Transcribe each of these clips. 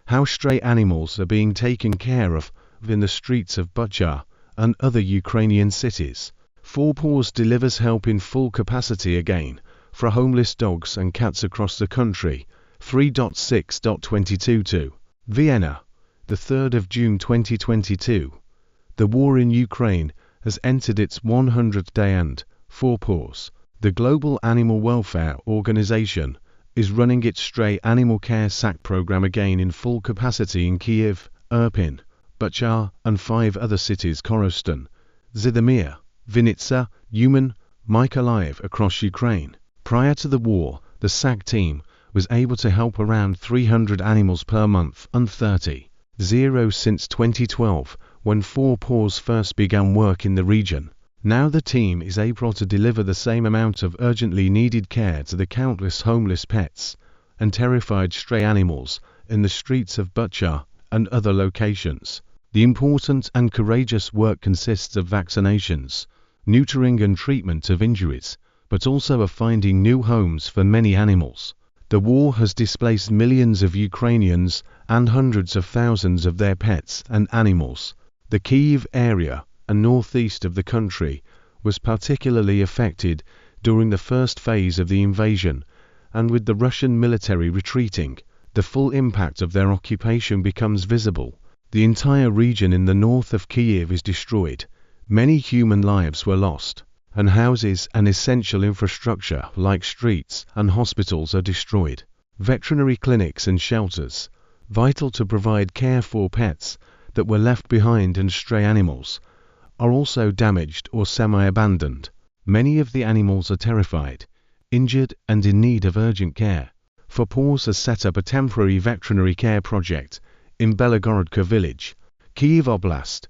how stray animals are being taken care of in the streets of Bucha and other Ukrainian cities. Four Paws delivers help in full capacity again for homeless dogs and cats across the country. 3.6.22 Vienna, the 3rd of June 2022. The war in Ukraine has entered its 100th day and Four Paws, the global animal welfare organization, is running its stray animal care sack program again in full capacity in Kyiv, Irpin, Bucha and 5 other cities: Korostan, Zhytomyr, Vinnytsia, Uman, Mykolaiv across Ukraine. Prior to the war, the sack team was able to help around 300 animals per month and 30 since 2012 when Four Paws first began work in the region. Now the team is able to deliver the same amount of urgently needed care to the countless homeless pets and terrified stray animals in the streets of Bucha and other locations. The important and courageous work consists of vaccinations, neutering and treatment of injuries, but also of finding new homes for many animals. The war has displaced millions of Ukrainians and hundreds of thousands of their pets and animals. The Kyiv area and northeast of the country was particularly affected during the first phase of the invasion, and with the Russian military retreating, the full impact of their occupation becomes visible. The entire region in the north of Kyiv is destroyed. Many human lives were lost, and houses and essential infrastructure like streets and hospitals are destroyed. Veterinary clinics and shelters, vital to provide care for pets that were left behind and stray animals, are also damaged or semi-abandoned. Many of the animals are terrified, injured and in need of urgent care. Four Paws has set up a temporary veterinary care project in Belogorodka village, Kyiv Oblast,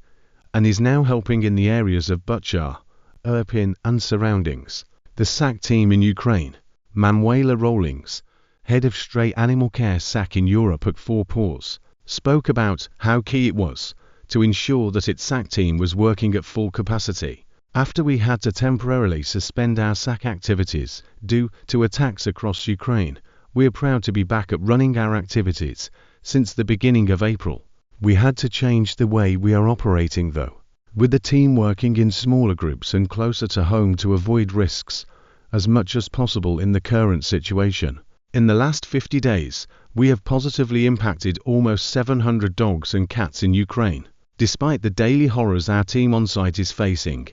and is now helping in the areas of Bucha, Irpin and surroundings. The SAC team in Ukraine, Manuela Rawlings, head of stray animal care SAC in Europe at Four Paws, spoke about how key it was to ensure that its SAC team was working at full capacity. After we had to temporarily suspend our SAC activities due to attacks across Ukraine, we are proud to be back at running our activities since the beginning of April. We had to change the way we are operating though, with the team working in smaller groups and closer to home to avoid risks as much as possible in the current situation. In the last 50 days, we have positively impacted almost 700 dogs and cats in Ukraine. Despite the daily horrors our team on site is facing,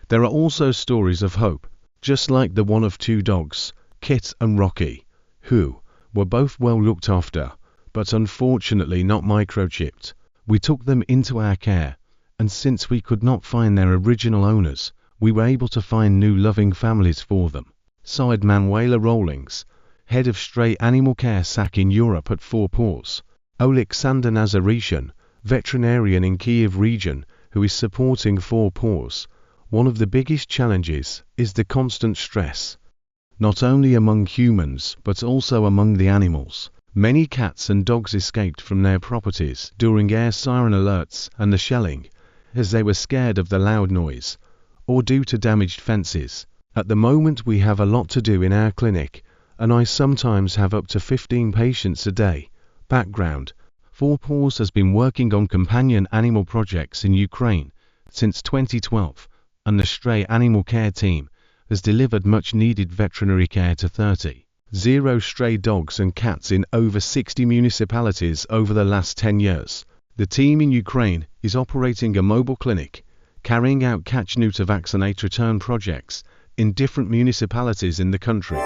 there are also stories of hope, just like the one of 2 dogs, Kit and Rocky, who were both well looked after, but unfortunately not microchipped. We took them into our care, and since we could not find their original owners, we were able to find new loving families for them, sighed Manuela Rawlings, head of stray animal care SAC in Europe at Four Paws. Oleksandr Nazarishan, veterinarian in Kyiv region, who is supporting Four Paws. One of the biggest challenges is the constant stress, not only among humans but also among the animals. Many cats and dogs escaped from their properties during air siren alerts and the shelling, as they were scared of the loud noise, or due to damaged fences. At the moment we have a lot to do in our clinic, and I sometimes have up to 15 patients a day. Background: Four Paws has been working on companion animal projects in Ukraine since 2012, and the stray animal care team has delivered much needed veterinary care to 30 stray dogs and cats in over 60 municipalities over the last 10 years. The team in Ukraine is operating a mobile clinic, carrying out catch neuter vaccinate return projects in different municipalities in the country.